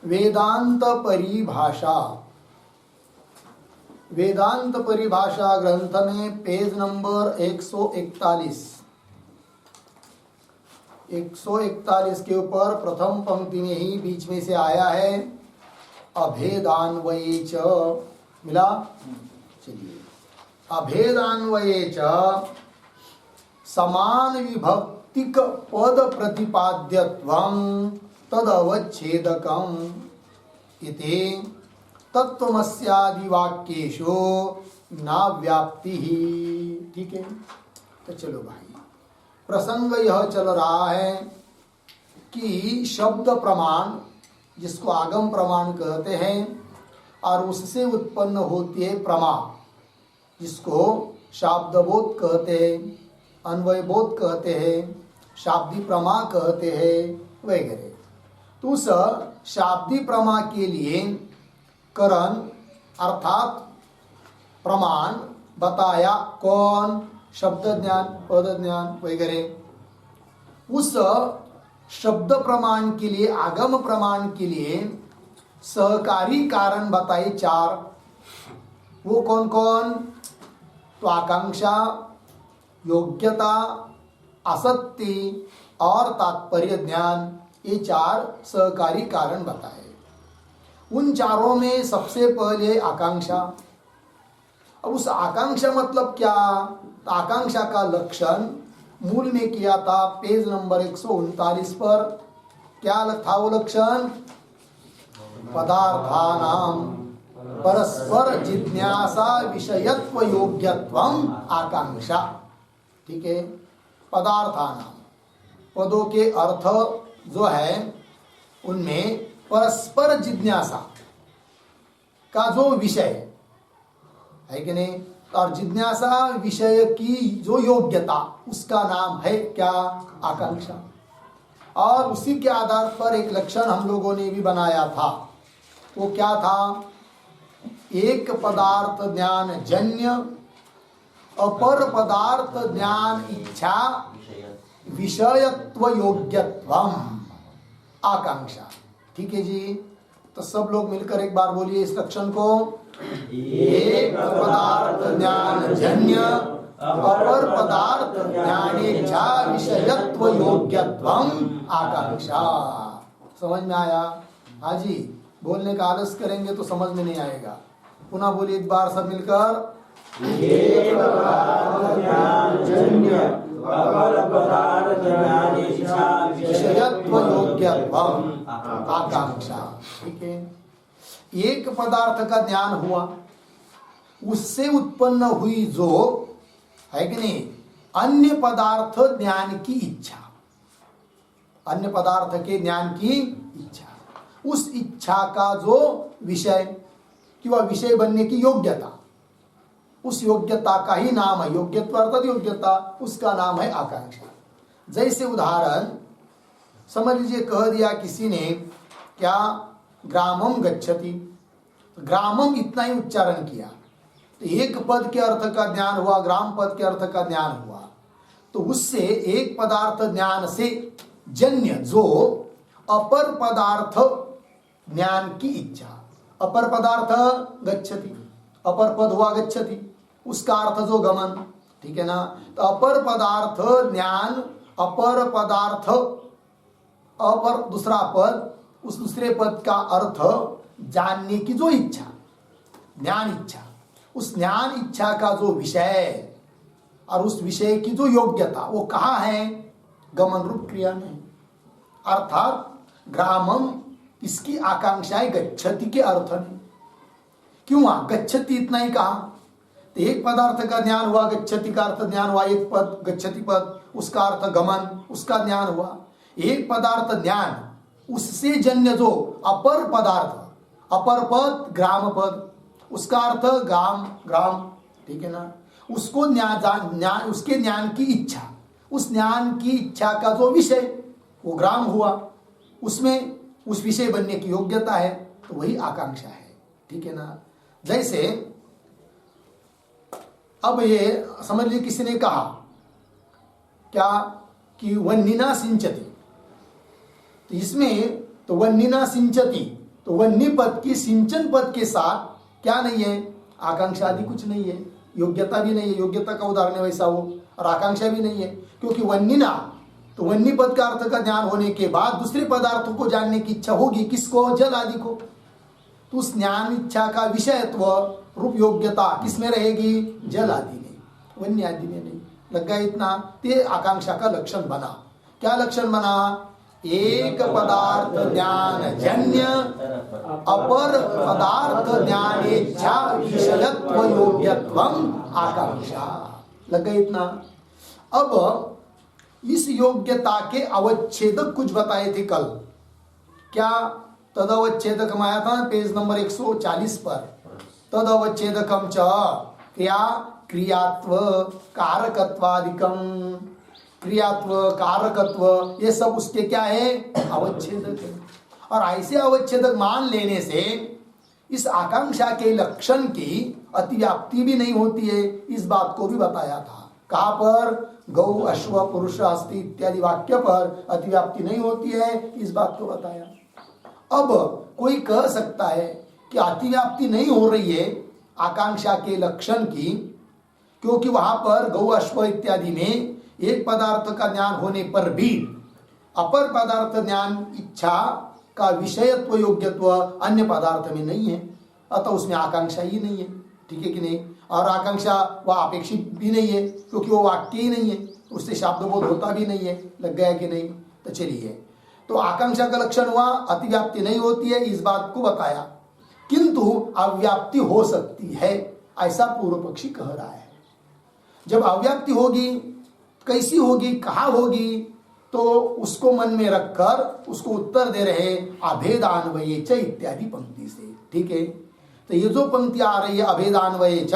वेदांत परिभाषा, वेदांत परिभाषा ग्रंथ में पेज नंबर 141 के ऊपर प्रथम पंक्ति में ही बीच में से आया है अभेदान्वये च। मिला? चलिए, अभेदान्वये च समान विभक्तिक पद प्रतिपाद्यत्वं तदवच्छेदकम् इति तत्त्वमस्यादि वाक्येषु नाव्याप्ति। ठीक है, तो चलो भाई, प्रसंग यह चल रहा है कि शब्द प्रमाण, जिसको आगम प्रमाण कहते हैं, और उससे उत्पन्न होती है प्रमा, जिसको शाब्दबोध कहते हैं, अन्वयबोध कहते हैं, शाब्दी प्रमा कहते हैं वगैरह। तो उस शाब्दी प्रमा के लिए करण अर्थात प्रमाण बताया कौन? शब्द ज्ञान, पद ज्ञान वगैरह। उस शब्द प्रमाण के लिए, आगम प्रमाण के लिए सहकारी कारण बताए 4। वो कौन कौन? तो आकांक्षा, योग्यता, आसक्ति और तात्पर्य ज्ञान, ये 4 सहकारी कारण बताए। उन चारों में सबसे पहले आकांक्षा। अब उस आकांक्षा मतलब क्या? तो आकांक्षा का लक्षण मूल में किया था पेज नंबर 139 पर। क्या था वो लक्षण? पदार्थानाम परस्पर जिज्ञासा विषयत्व योग्यत्वम आकांक्षा। ठीक है, पदार्थानाम, पदों के अर्थ जो है उनमें परस्पर जिज्ञासा का जो विषय है कि नहीं, और जिज्ञासा विषय की जो योग्यता, उसका नाम है क्या? आकांक्षा। और उसी के आधार पर एक लक्षण हम लोगों ने भी बनाया था। वो क्या था? एक पदार्थ ज्ञान जन्य, अपर पदार्थ ज्ञान इच्छा विषयत्व योग्यत्वम आकांक्षा। ठीक है जी, तो सब लोग मिलकर एक बार बोलिए इस लक्षण को। एक पदार्थ ज्ञान जन्य, अपर पदार्थ ज्ञान इच्छा विषयत्व योग्यत्वम आकांक्षा। समझ में आया? हाँ जी, बोलने का आलस करेंगे तो समझ में नहीं आएगा। पुनः बोलिए एक बार सब मिलकर। एक पदार्थ ज्ञान जन्य, अपर पदार्थ ज्ञान इच्छा विषयत्व योग्यत्वम आकांक्षा। ठीक है, एक पदार्थ का ज्ञान हुआ, उससे उत्पन्न हुई जो है कि नहीं, अन्य पदार्थ ज्ञान की इच्छा, अन्य पदार्थ के ज्ञान की इच्छा, उस इच्छा का जो विषय कि वह विषय बनने की योग्यता, उस योग्यता का ही नाम है, योग्यत्व अर्थात योग्यता, उसका नाम है आकांक्षा। जैसे उदाहरण समझ लीजिए, कह दिया किसी ने क्या? ग्रामम गच्छति। ग्रामम इतना ही उच्चारण किया तो एक पद के अर्थ का ज्ञान हुआ, ग्राम पद के अर्थ का ज्ञान हुआ। तो उससे एक पदार्थ ज्ञान से जन्य जो अपर पदार्थ ज्ञान की इच्छा, अपर पदार्थ गच्छति, अपर पद हुआ गच्छति, उसका अर्थ जो गमन। ठीक है ना? तो अपर पदार्थ ज्ञान, अपर पदार्थ, अपर दूसरा पद, उस दूसरे पद का अर्थ जानने की जो इच्छा, ज्ञान इच्छा, उस ज्ञान इच्छा का जो विषय और उस विषय की जो योग्यता, वो कहाँ है? गमन रूप क्रिया में। अर्थात ग्रामम, इसकी आकांक्षाएं गच्छति के अर्थ में। क्यों? गच्छति इतना ही कहा तो एक पदार्थ का ज्ञान हुआ, गच्छति का अर्थ ज्ञान हुआ, एक पद गच्छति पद, उसका अर्थ गमन, उसका ज्ञान हुआ। एक पदार्थ ज्ञान, उससे जन्य जो अपर पदार्थ, अपर पद ग्राम पद, उसका अर्थ ग्राम, ग्राम। ठीक है ना? उसको ज्ञान, उसके ज्ञान की इच्छा, उस ज्ञान की इच्छा का जो विषय, वो ग्राम हुआ, उसमें उस विषय बनने की योग्यता है, तो वही आकांक्षा है। ठीक है ना? जैसे अब ये समझ लीजिए किसी ने कहा क्या कि वन्निना सिंचति, तो इसमें तो वन्निना सिंचति तो वन्य पद की सिंचन पद के साथ क्या नहीं है, आकांक्षा आदि कुछ नहीं है, योग्यता भी नहीं है, योग्यता का उदाहरण है वैसा वो, और आकांक्षा भी नहीं है, क्योंकि वन्यना, तो वन्य पद का अर्थ का ज्ञान होने के बाद दूसरे पदार्थों को जानने की इच्छा होगी, किसको, जल आदि को, तो उस ज्ञान इच्छा का विषयत्व रूप योग्यता किसमें रहेगी, जल आदि में, वन्य आदि में नहीं। लग गया इतना, ते आकांक्षा का लक्षण बना। क्या लक्षण बना, एक पदार्थ ज्ञान जन्य अपर पदार्थ ज्ञानेच्छा विषयत्व योग्यत्वम आकांक्षा। लग गया इतना। अब इस योग्यता के अवच्छेदक कुछ बताए थे कल, क्या, तद अवच्छेदक आया था पेज नंबर 140 पर, तद अवच्छेदकम च क्या, क्रियात्व कारकत्वादिकम, क्रियात्व कारकत्व ये सब उसके क्या है, अवच्छेदक है। और ऐसे अवच्छेदक मान लेने से इस आकांक्षा के लक्षण की अतिव्याप्ति भी नहीं होती है, इस बात को भी बताया था। कहाँ पर, गौ अश्व पुरुष अस्ति इत्यादि वाक्य पर अतिव्याप्ति नहीं होती है, इस बात को बताया। अब कोई कह सकता है कि अतिव्याप्ति नहीं हो रही है आकांक्षा के लक्षण की, क्योंकि वहां पर गौ अश्व इत्यादि में एक पदार्थ का ज्ञान होने पर भी अपर पदार्थ ज्ञान इच्छा का विषयत्व योग्यत्व अन्य पदार्थ में नहीं है, अतः उसमें आकांक्षा ही नहीं है, ठीक है कि नहीं। और आकांक्षा वह अपेक्षित भी नहीं है, क्योंकि वो वाक्य ही नहीं है, उससे शब्दबोध होता भी नहीं है। लग गया कि नहीं। तो चलिए, तो आकांक्षा का लक्षण हुआ अतिव्याप्ति नहीं होती है, इस बात को बताया, किंतु अव्याप्ति हो सकती है, ऐसा पूर्व पक्षी कह रहा है। जब अव्याप्ति होगी, कैसी होगी, कहाँ होगी, तो उसको मन में रखकर उसको उत्तर दे रहे अभेदान्वये च इत्यादि पंक्ति से, ठीक है। तो ये जो पंक्ति आ रही है अभेदान्वये च,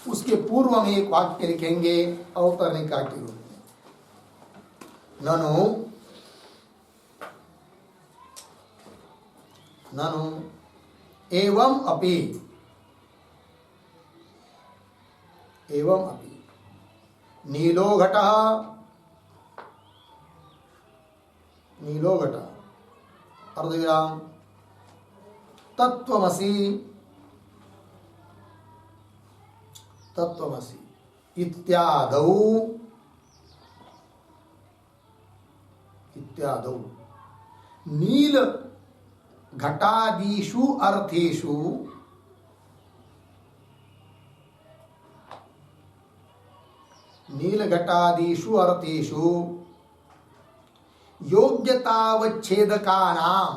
उसके पूर्व में एक वाक्य लिखेंगे अवतरणिका के रूप में, ननु एवं अपि नीलो घटः अर्धविराम तत्त्वमसि इत्यादौ नील घटादिषु अर्थेषु योग्यतावच्छेदकानां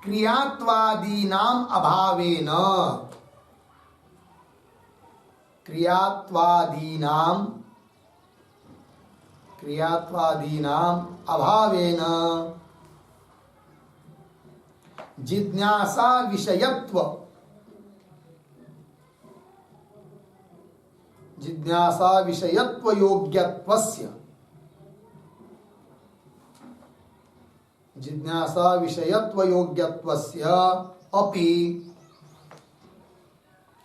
क्रियात्वादीनाम् अभावेन जिज्ञासा विषयत्व योग्यत्वस्य अपि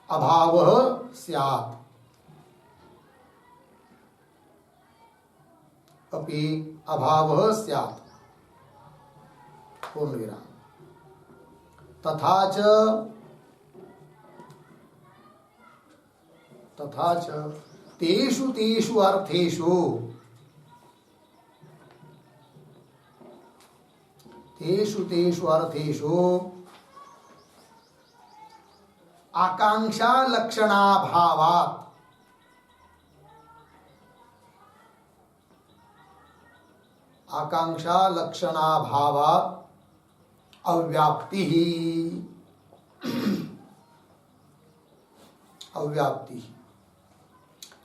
अभावः स्यात्। पूर्णविराम। तथा च तेषु अर्थेषु आकांक्षा लक्षणाभावात् अव्याप्ति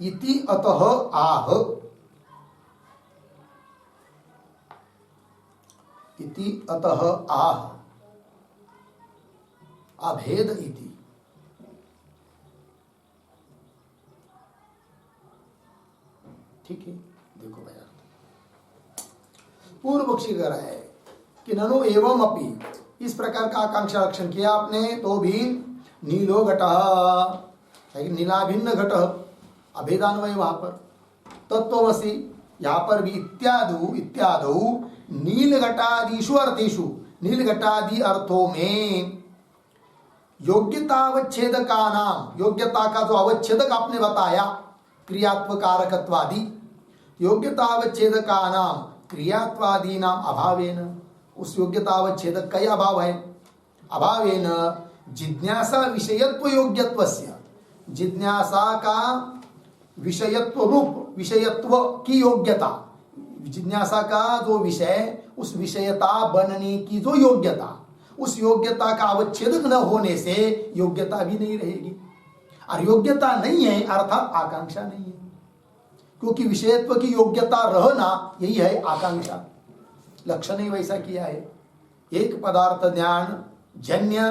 इति अतः आह अभेद इति। ठीक है, देखो भाई, पूर्व पक्षी कह रहा है कि ननु एवं अपि, इस प्रकार का आकांक्षा लक्षण किया आपने तो भी नीलो घटः है कि नीलाभिन्न घट अभेदान्वय वहां पर तत्वमसि यहाँ पर भी इत्यादो नील घटादिषु अर्थेषु नील घटादि अर्थों में योग्यता अवच्छेदका नाम योग्यता का जो अवच्छेदक आपने बताया क्रियात्वकारकत्वादि योग्यता अवच्छेदका नाम क्रियात्वादि नाम अभावेन उस योग्यता अवच्छेदक का ही अभाव है अभावेन जिज्ञासा विषयत्व योग्यत्वस्य जिज्ञासा का विषयत्व रूप विषयत्व की योग्यता जिज्ञासा का जो विषय उस विषयता बनने की जो योग्यता उस योग्यता का अवच्छेदक न होने से योग्यता भी नहीं रहेगी और योग्यता नहीं है अर्थात आकांक्षा नहीं है क्योंकि विषयत्व की योग्यता रहना यही है आकांक्षा लक्षण ही वैसा किया है एक पदार्थ ज्ञान जन्य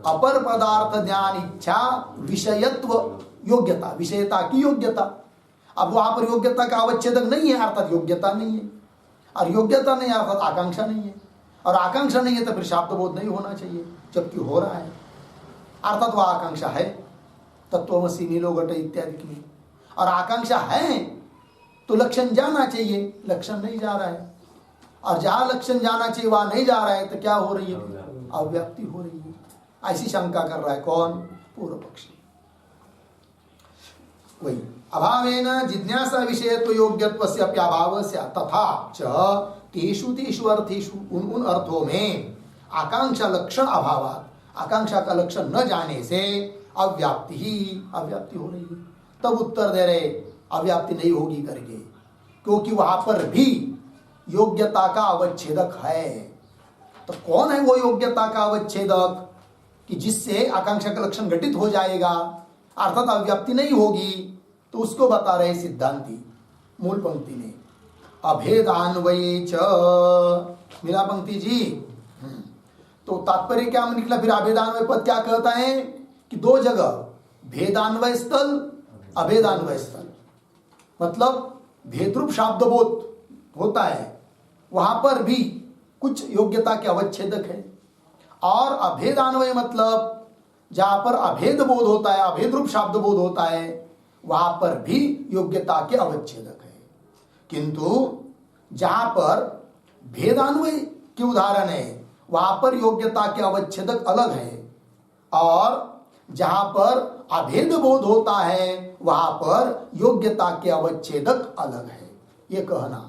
अपर पदार्थ ज्ञान इच्छा विषयत्व योग्यता विषयता की योग्यता अब वहां पर योग्यता का अवच्छेदक नहीं है अर्थात योग्यता नहीं है और योग्यता नहीं है अर्थात आकांक्षा नहीं है और आकांक्षा नहीं है तो फिर शाब्द बोध नहीं होना चाहिए जबकि हो रहा है अर्थात वह आकांक्षा है तत्वमसि नीलो घट इत्यादि में और आकांक्षा है तो लक्षण जाना चाहिए लक्षण नहीं जा रहा है और जहां लक्षण जाना चाहिए वहां नहीं जा रहा है तो क्या हो रही है अव्याप्ति हो रही है ऐसी शंका कर रहा है कौन पूर्व पक्षी वही अभावेन जिज्ञासा विषयत्व योग्यत्वस्य अभावस्य तथा च तेषु तेषु अर्थेषु उन अर्थों में आकांक्षा लक्षण अभावात आकांक्षा का लक्षण न जाने से अव्याप्ति हो रही है तब उत्तर दे रहे अव्याप्ति नहीं होगी करके क्योंकि वहां पर भी योग्यता का अवच्छेदक है तो कौन है वो योग्यता का अवच्छेदक कि जिससे आकांक्षा का लक्षण घटित हो जाएगा अर्थात अव्याप्ति नहीं होगी तो उसको बता रहे सिद्धांती मूल पंक्ति में अभेदान्वये च मिला पंक्ति जी तो तात्पर्य क्या निकला फिर अभेदान्वय पद क्या कहता है कि दो जगह भेदान्वय स्थल अभेदान्वय स्थल मतलब भेदरूप शाब्दबोध होता है वहां पर भी कुछ योग्यता के अवच्छेदक है और अभेदान्वय मतलब जहां पर अभेद बोध होता है अभेद रूप शाब्द बोध होता है वहां पर भी योग्यता के अवच्छेदक है किंतु जहां पर भेदान्वय के उदाहरण है वहां पर योग्यता के अवच्छेदक अलग है और जहां पर अभेद बोध होता है वहां पर योग्यता के अवच्छेदक अलग है ये कहना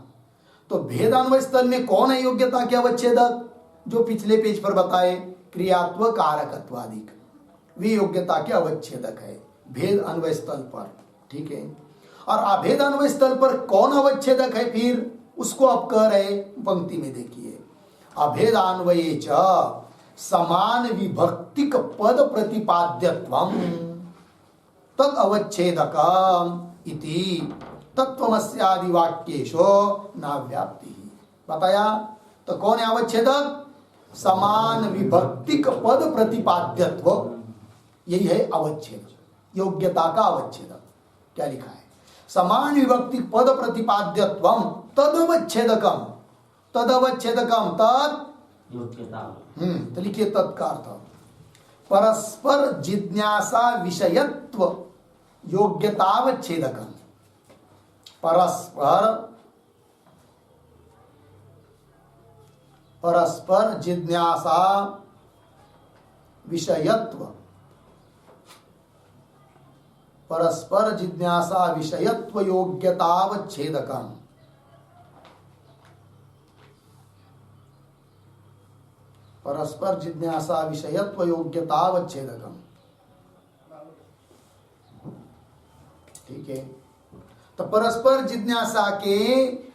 तो भेदान्वय स्थल में कौन है योग्यता के अवच्छेदक जो पिछले पेज पर बताए क्रियात्व कारकत्वादिक वे योग्यता के अवच्छेदक है भेद अन्वय स्थल पर ठीक है और अभेद अन्वय स्थल पर कौन अवच्छेदक है फिर उसको अब कह रहे पंक्ति में देखिए अभेदान्वये च समान विभक्तिक पद प्रतिपाद्यत्वम तद अवच्छेदकम इति तत्वमस्यादि वाक्येषु नाव्याप्ति बताया तो कौन है अवच्छेदक समान विभक्तिक पद प्रतिपाद्यत्व यही है अवच्छेद योग्यता का अवच्छेदक क्या लिखा है समान विभक्तिक पद प्रतिपाद्यत्वम तदवच्छेदकम तदवच्छेदकम तद योग्यता तो लिखिए तत्का अर्थ परस्पर जिज्ञासा विषयत्व योग्यतावच्छेदकम परस्पर जिज्ञासा विषयत्व परस्पर जिज्ञासा विषयत्व योग्यतावच्छेदकम परस्पर जिज्ञासा विषयत्व योग्यतावच्छेदकम ठीक है तो परस्पर जिज्ञासा के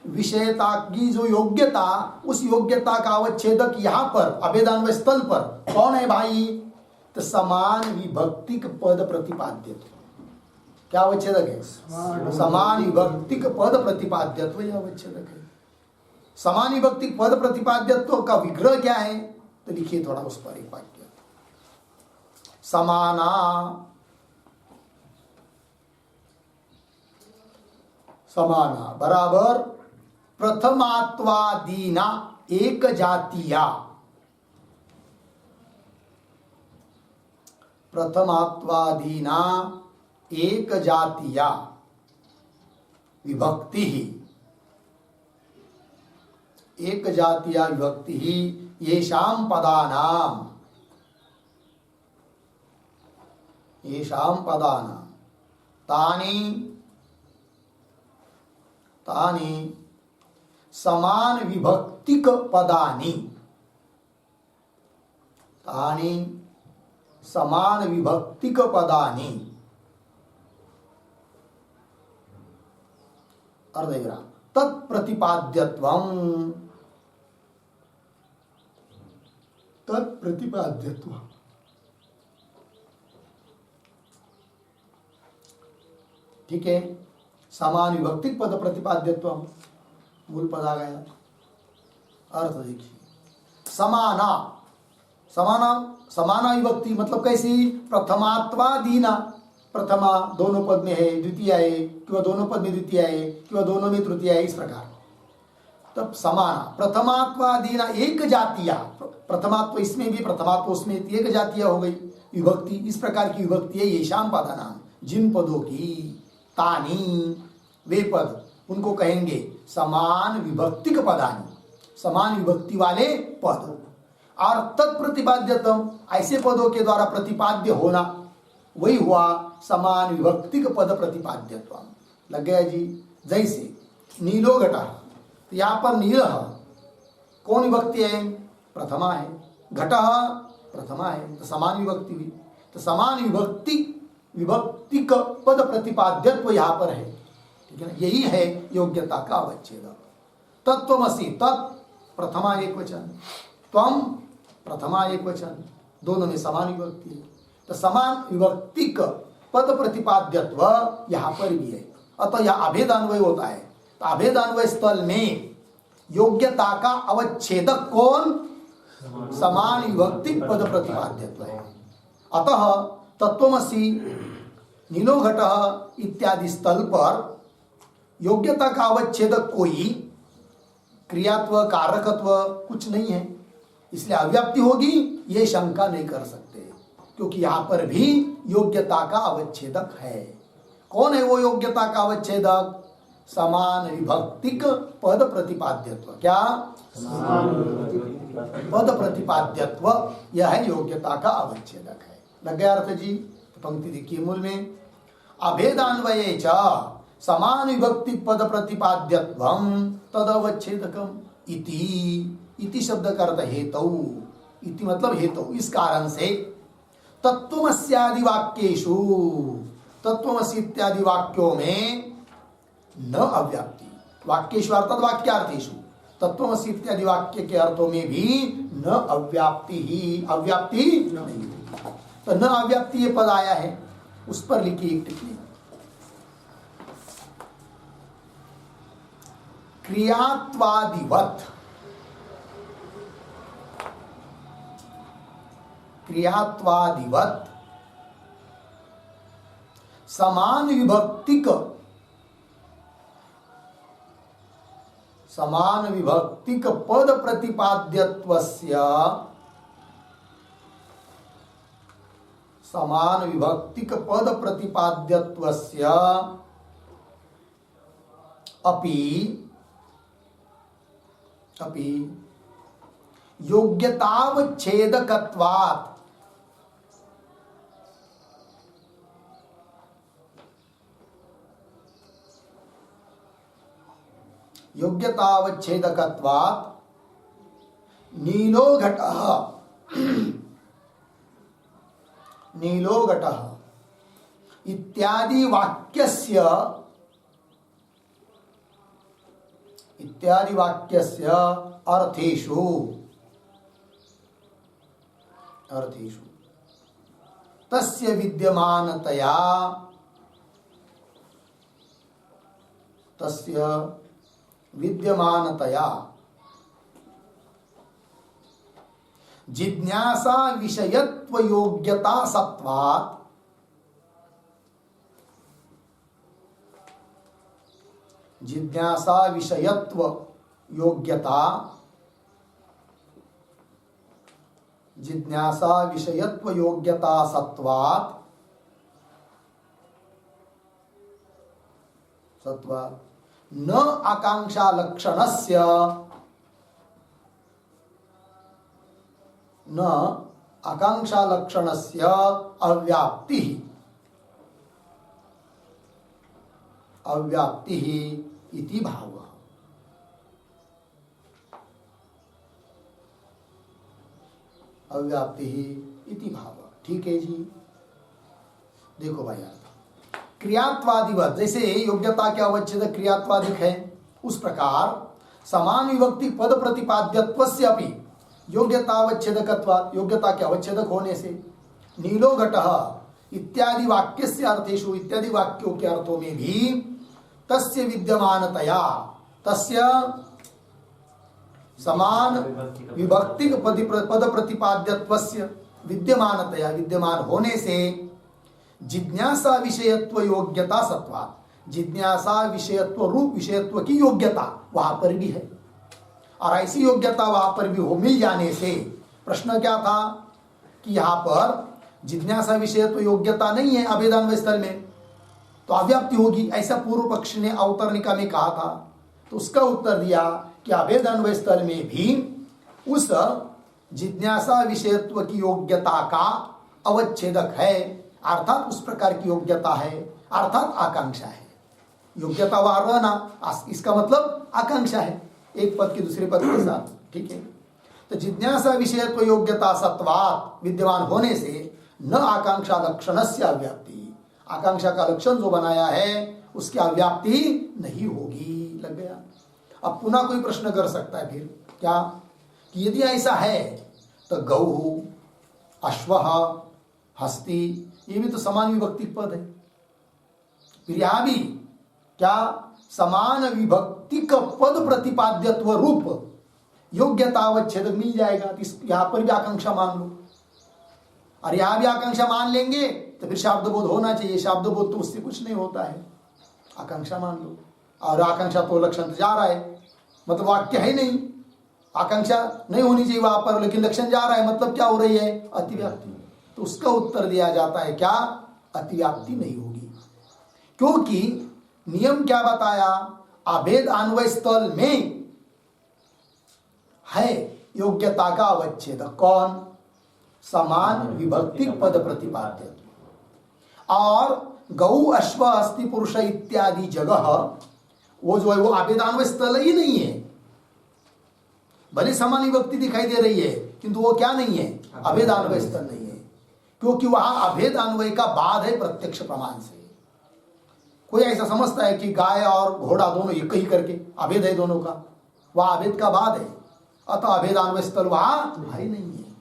विषयता की जो योग्यता उस योग्यता का अवच्छेदक यहां पर अभेदान्वय स्थल पर कौन है भाई तो समान विभक्तिक पद प्रतिपाद्यत्व क्या अवच्छेदक है समान विभक्तिक पद प्रतिपाद्यत्व यह अवच्छेदक है समान विभक्तिक पद प्रतिपाद्यत्व का विग्रह क्या है तो लिखिए थोड़ा उस पर एक वाक्य समाना समाना बराबर प्रथमात्वादीना एक जातीया प्रथमात्वादीना एक जातीया विभक्ति ही, एक जातीया विभक्ति ही येषां पदानां, येषां पदानां तानि तानि समान विभक्तिक पदानि, तानि समान विभक्तिक पदानि, अर्धविराम, तत्प्रतिपाद्यत्वं, तत्प्रतिपाद्यत्वं, ठीक है। समान विभक्तिक पद प्रतिपाद्यत्वम, मूल पद आ गया। अर्थ देखिए, समाना, समाना, समाना विभक्ति मतलब कैसी? प्रथमात्वादीना, प्रथमा दोनों पद में है, द्वितीय है, कि वह दोनों पद में द्वितीय है, कि वह दोनों में तृतीय है, इस प्रकार। तब समाना, प्रथमात्वादीना एक जातीया, प्रथमात्व इसमें भी प्रथमात्व उसमें, एक जातीय हो गई विभक्ति। इस प्रकार की विभक्ति है येषां पदानां, जिन पदों की, तानी वे पद, उनको कहेंगे समान विभक्तिक पदानी, समान विभक्ति वाले पद। और तत्प्रतिपाद्यत्वम, ऐसे पदों के द्वारा प्रतिपाद्य होना, वही हुआ समान विभक्तिक पद प्रतिपाद्यत्वम। लग गया जी। जैसे नीलो घटा, तो यहाँ पर नील कौन विभक्ति है? प्रथमा है। घट प्रथमा है, तो समान विभक्ति हुई। तो समान विभक्तिक पद प्रतिपाद्यत्व यहाँ पर है, ठीक है ना। यही है योग्यता का अवच्छेद। तत्त्वमसि, तत् प्रथमा एक वचन, त्वम प्रथमा एक वचन, दोनों में समान विभक्ति है। तो समान विभक्तिक पद प्रतिपाद्यत्व यहाँ पर भी है। अतः यह अभेदान्वय होता है। तो अभेदान्वय स्थल में योग्यता का अवच्छेदक कौन? समान विभक्तिक पद प्रतिपाद्यत्व है। अतः तत्त्वमसि, नीलो घट इत्यादि स्थल पर योग्यता का अवच्छेदक कोई क्रियात्व कारकत्व कुछ नहीं है, इसलिए अव्याप्ति होगी ये शंका नहीं कर सकते, क्योंकि यहां पर भी योग्यता का अवच्छेदक है। कौन है वो योग्यता का अवच्छेदक? समान विभक्तिक पद प्रतिपाद्यत्व। क्या? पद प्रतिपाद्यत्व, यह है योग्यता का अवच्छेदक है। लग गया अर्थ जी? तो पंक्ति देखिए मूल में, अभेदान्वये च समान विभक्ति पद प्रतिपाद्यत्वम तदवच्छेदकम इति। इति शब्द का अर्थ हेतु, इति मतलब हेतु, इस कारण से तत्त्वमस्यादि वाक्येषु, तत्त्वमसि इत्यादि वाक्यों में न अव्याप्ति, वाक्येषु अर्थात वाक्यार्थेषु, तत्त्वमसि इत्यादि वाक्य के अर्थों में भी न अव्याप्ति ही, अव्याप्ति नहीं। तो न अव्याप्ति ये पद आया है, उस पर लिखी एक टिप्पणी। क्रियात्वादिवत, क्रियात्वादिवत समान विभक्तिक, समान विभक्तिक पद प्रतिपाद्यत्वस्य, समान विभक्तिक पद प्रतिपाद्यत्वस्य अपि योग्यतावच्छेदकत्वात्, योग्यतावच्छेदकत्वात् नीलो घटः, नीलो घटः इत्यादि वाक्यस्य, इत्यादि वाक्यस्य अर्थेषु, अर्थेषु तस्य विद्यमानतया, तस्य विद्यमानतया जिज्ञासा विषयत्व योग्यता सत्वात्, जिज्ञासा विषयत्व योग्यता जिज्ञासा विषयत्व योग्यता सत्वात् न आकांक्षा लक्षणस्य अव्याप्ति इति भाव। अव्याप्ति इति भाव। ठीक है जी। देखो भाई क्रियात्वादिवत, जैसे योग्यता के अवच्छेद क्रियात्वादिक है, उस प्रकार समान विभक्ति पद प्रतिपाद्यत्वस्य अपि योग्यतावच्छेदकत्वात्, योग्यता के अवच्छेदक होने से नीलो घटः इत्यादि वाक्यस्य अर्थेषु, इत्यादि वाक्यों के अर्थों में भी तस्य विद्यमानतया, तस्य समान विभक्ति पद प्रतिपाद्यत्वस्य विद्यमानतया, विद्यमान होने से जिज्ञासा विषयत्व योग्यता सत्वात्, जिज्ञासा विषयत्व रूप विषयत्व की योग्यता वहां पर भी है, और ऐसी योग्यता वहां पर भी हो मिल जाने से, प्रश्न क्या था कि यहां पर जिज्ञासा विषयत्व योग्यता नहीं है अभेदान्वय स्थल में, तो अव्याप्ति होगी, ऐसा पूर्व पक्ष ने अवतरणिका में कहा था। तो उसका उत्तर दिया कि अभेदान्वय स्थल में भी उस जिज्ञासा विषयत्व की योग्यता का अवच्छेदक है, अर्थात उस प्रकार की योग्यता है, अर्थात आकांक्षा है। योग्यता वहां रहना, इसका मतलब आकांक्षा है, एक पद के दूसरे पद के साथ। ठीक है। तो जिज्ञासा विषयत्व योग्यता सत्वात्, विद्यमान होने से न आकांक्षा लक्षणस्य अव्याप्ति, आकांक्षा का लक्षण जो बनाया है उसकी अव्याप्ति नहीं होगी। लग गया। अब पुनः कोई प्रश्न कर सकता है फिर क्या, कि यदि ऐसा है तो गौ, अश्वः, हस्ती, ये भी तो समान विभक्ति पद है, फिर यहां भी क्या समान विभक्ति का पद प्रतिपाद्यत्व रूप योग्यतावच्छेदक मिल जाएगा। तो यहां पर भी आकांक्षा मान लो, और यहां भी आकांक्षा मान लेंगे तो फिर शाब्दबोध होना चाहिए, शाब्दबोध तो उससे कुछ नहीं होता है, आकांक्षा मान लो। और आकांक्षा तो लक्षण तो जा रहा है, मतलब वाक्य है नहीं, आकांक्षा नहीं होनी चाहिए वहां पर, लेकिन लक्षण जा रहा है, मतलब क्या हो रही है, अतिव्याप्ति। तो उसका उत्तर दिया जाता है क्या, अतिव्याप्ति नहीं होगी, क्योंकि नियम क्या बताया, अभेद अन्वय स्थल में है योग्यता का अवच्छेद, कौन, समान विभक्ति पद प्रतिपाद्य। और गौ, अश्व, अस्ति, पुरुष इत्यादि जगह वो जो है वो अभेदान्वय स्थल ही नहीं है, भले समान विभक्ति दिखाई दे रही है किंतु वो क्या नहीं है, अभेदान्वय स्थल नहीं है, क्योंकि वहां अभेदान्वय का बाद है प्रत्यक्ष प्रमाण से। कोई ऐसा समझता है कि गाय और घोड़ा दोनों एक ही करके अभेद है दोनों का, वह अभेद का बाद है, अतः अभेदान्वय स्थल वहां है नहीं है।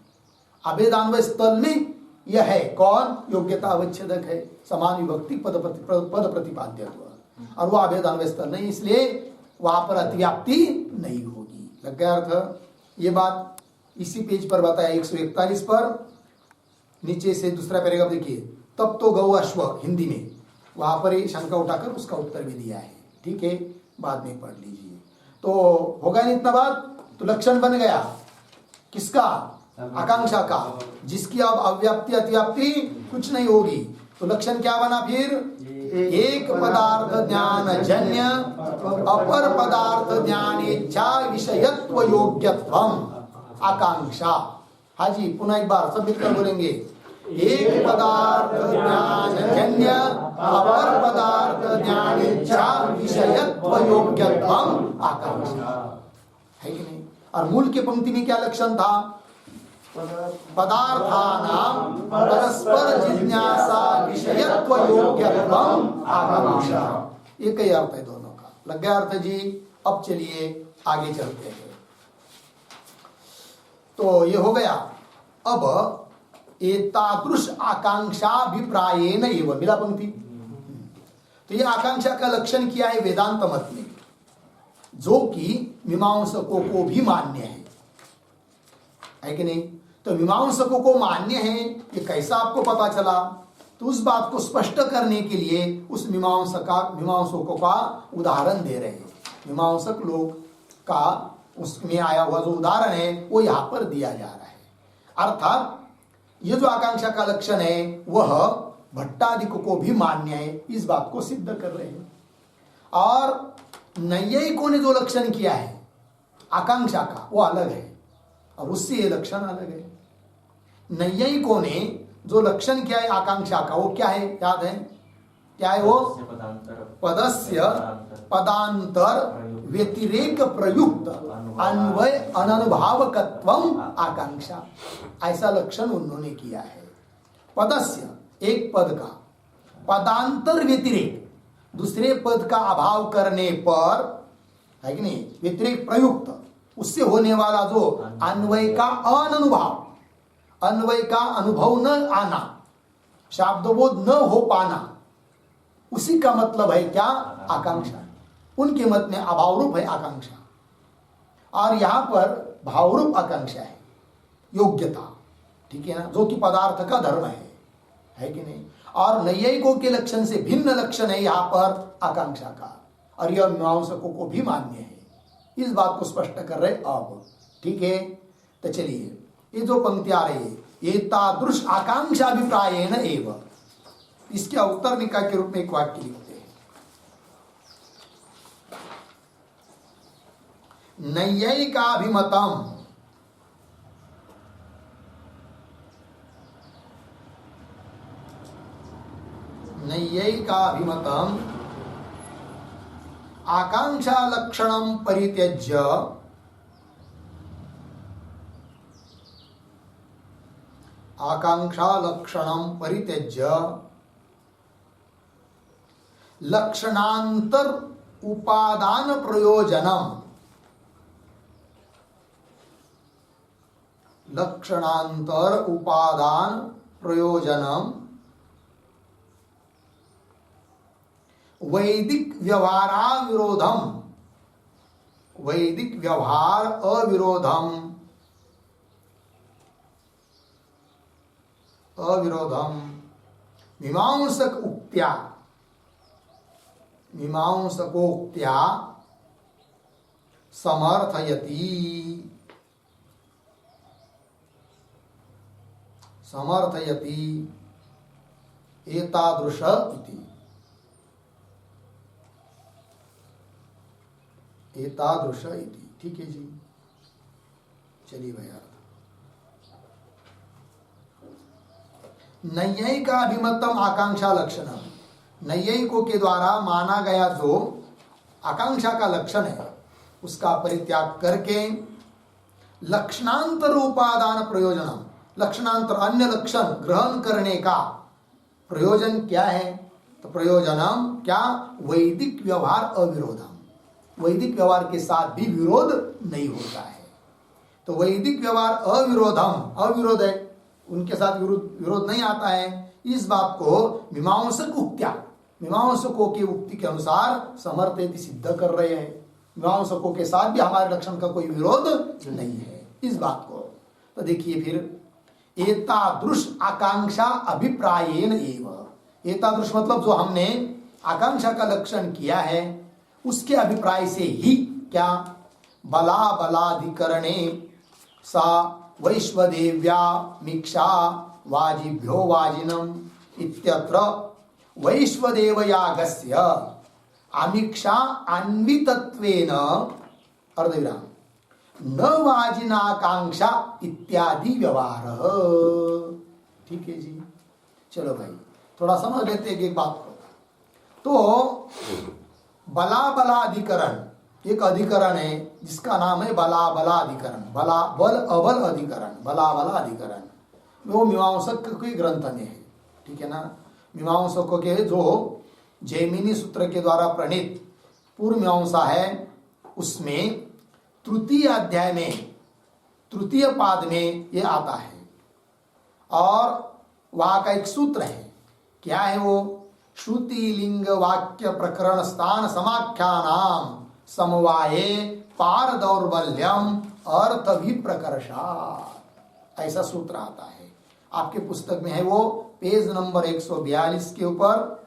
अभेदान्वय स्थल में यह है कौन, योग्यता अवच्छेदक है, समान विभक्ति पद प्रतिपाद्यत्व, और वह अभेदान्वय स्थल नहीं, इसलिए वहां पर अतिव्याप्ति नहीं होगी। लग गया अर्थ। ये बात इसी पेज पर बताया 141 पर, नीचे से दूसरा पैराग्राफ देखिए, तब तो गौ अश्व, हिंदी में वहां पर ही शंका उठाकर उसका उत्तर भी दिया है। ठीक है, बाद में पढ़ लीजिए। तो होगा नहीं इतना बात, तो लक्षण बन गया किसका, आकांक्षा का, जिसकी अब अव्याप्ति अतिव्याप्ति कुछ नहीं होगी। तो लक्षण क्या बना फिर, एक पदार्थ ज्ञान जन्य अपर पदार्थ ज्ञान इच्छा विषयत्व योग्यत्वम आकांक्षा। हाँ जी, पुनः एक बार सब मिलकर बोलेंगे, एक पदार्थ ज्ञान जन्य अपर पदार्थ ज्ञान इच्छा विषयत्व योग्यत्वम आकांक्षा, है कि नहीं। और मूल के पंक्ति में क्या लक्षण था, पदार्थानां परस्पर जिज्ञासा विषयत्व योग्यत्वम आकांक्षा, एक ही अर्थ है दोनों का। लग गया अर्थ जी। अब चलिए आगे चलते हैं। तो ये हो गया। अब एतादृश आकांक्षाभिप्रायेन एवं, मिला पंक्ति। तो ये आकांक्षा का लक्षण किया है वेदांत मत में, जो कि मीमांसकों को भी मान्य है कि नहीं। तो मीमांसकों को मान्य है, ये कैसा आपको पता चला, तो उस बात को स्पष्ट करने के लिए उस मीमांसकों का उदाहरण दे रहे हैं। मीमांसक लोग का उसमें आया हुआ जो उदाहरण है वो यहाँ पर दिया जा रहा है। अर्थात ये जो आकांक्षा का लक्षण है वह भट्टादिक को भी मान्य है, इस बात को सिद्ध कर रहे हैं। और नैयायिकों ने जो लक्षण किया है आकांक्षा का वो अलग है और उससे ये लक्षण अलग है। नैयायिकों ने जो लक्षण किया है आकांक्षा का वो क्या है, याद है क्या है वो? पदस्य पदांतर व्यतिरेक प्रयुक्त अन्वय अननुभावकत्वम आकांक्षा, ऐसा लक्षण उन्होंने किया है। पदस्य एक पद का, पदांतर व्यतिरेक दूसरे पद का अभाव करने पर, है कि नहीं, व्यतिरेक प्रयुक्त उससे होने वाला जो अन्वय का अननुभाव, अन्वय का अनुभव न आना, शाब्दबोध न हो पाना, उसी का मतलब है क्या? आकांक्षा। उनके मत में अभाव रूप है आकांक्षा और यहां पर भाव रूप आकांक्षा है, योग्यता, ठीक है ना, जो कि पदार्थ का धर्म है कि नहीं। और नैयायिकों के लक्षण से भिन्न लक्षण है यहां पर आकांक्षा का, और यह मीमांसकों को भी मान्य है, इस बात को स्पष्ट कर रहे अब, ठीक है। तो चलिए ये जो पंक्ति आ रही है, ये तादृश आकांक्षा अभिप्रायेण एव, इसके उत्तर निकाय के रूप में एक वाक्य लिखते हैं। नैयायिकाभिमतम नैयायिकाभिमतम आकांक्षा लक्षणम परित्यज्य लक्षणांतर उपादान प्रयोजनम, लक्षणांतर उपादान प्रयोजनम वैदिक व्यवहारा विरोधम, वैदिक व्यवहार अविरोधम मीमांसक उक्त्या, मीमांसकोक्त्या समर्थयति, एतादृश इति, एतादृश इति, ठीक है जी। चलिए भैया, नैयायिकाभिमतम आकांक्षा लक्षणम, नैयायिकों के द्वारा माना गया जो आकांक्षा का लक्षण है उसका परित्याग करके लक्षणांतर उपादान प्रयोजनम, लक्षणांतर अन्य लक्षण ग्रहण करने का प्रयोजन क्या है? तो प्रयोजनम क्या? वैदिक व्यवहार अविरोधम, वैदिक व्यवहार के साथ भी विरोध नहीं होता है। तो वैदिक व्यवहार अविरोधम, अविरोध है, उनके साथ विरोध नहीं आता है, इस बात को मीमांसक उक्त्या, मीमांसकों की उक्ति के अनुसार समर्थयति, सिद्ध कर रहे हैं। मीमांसकों के साथ भी हमारे लक्षण का कोई विरोध नहीं है, इस बात को। तो देखिए फिर, एतादृश आकांक्षा अभिप्रायेण एव, एतादृश मतलब जो हमने आकांक्षा का लक्षण किया है उसके अभिप्राय से ही, क्या? बलाधिकरणे सा वैश्वदेव्या मिक्षा वाजिभ्यो वाजिनम इत्यत्र वैश्वदेवयागस्य अमिक्षा अन्वितत्वेन अर्धविराम न वाजिनाकांक्षा इत्यादि व्यवहार, ठीक है जी। चलो भाई थोड़ा समझ लेते हैं एक बात को। तो बलाधिकरण एक अधिकरण है जिसका नाम है बलाधिकरण, बल अबल अधिकरण, बलाधिकरण, वो मीमांसक के ग्रंथ में है, ठीक है ना। मीमांसकों के जो जैमिनी सूत्र के द्वारा प्रणीत पूर्व मीमांसा है उसमें तृतीय अध्याय में तृतीय पाद में ये आता है, और वहां का एक सूत्र है, क्या है वो? श्रुति लिंग वाक्य प्रकरण स्थान समाख्यानाम समवाये पार दौर्बल्यम अर्थ विप्रकर्षात्, ऐसा सूत्र आता है। आपके पुस्तक में है वो, पेज नंबर 142 के ऊपर,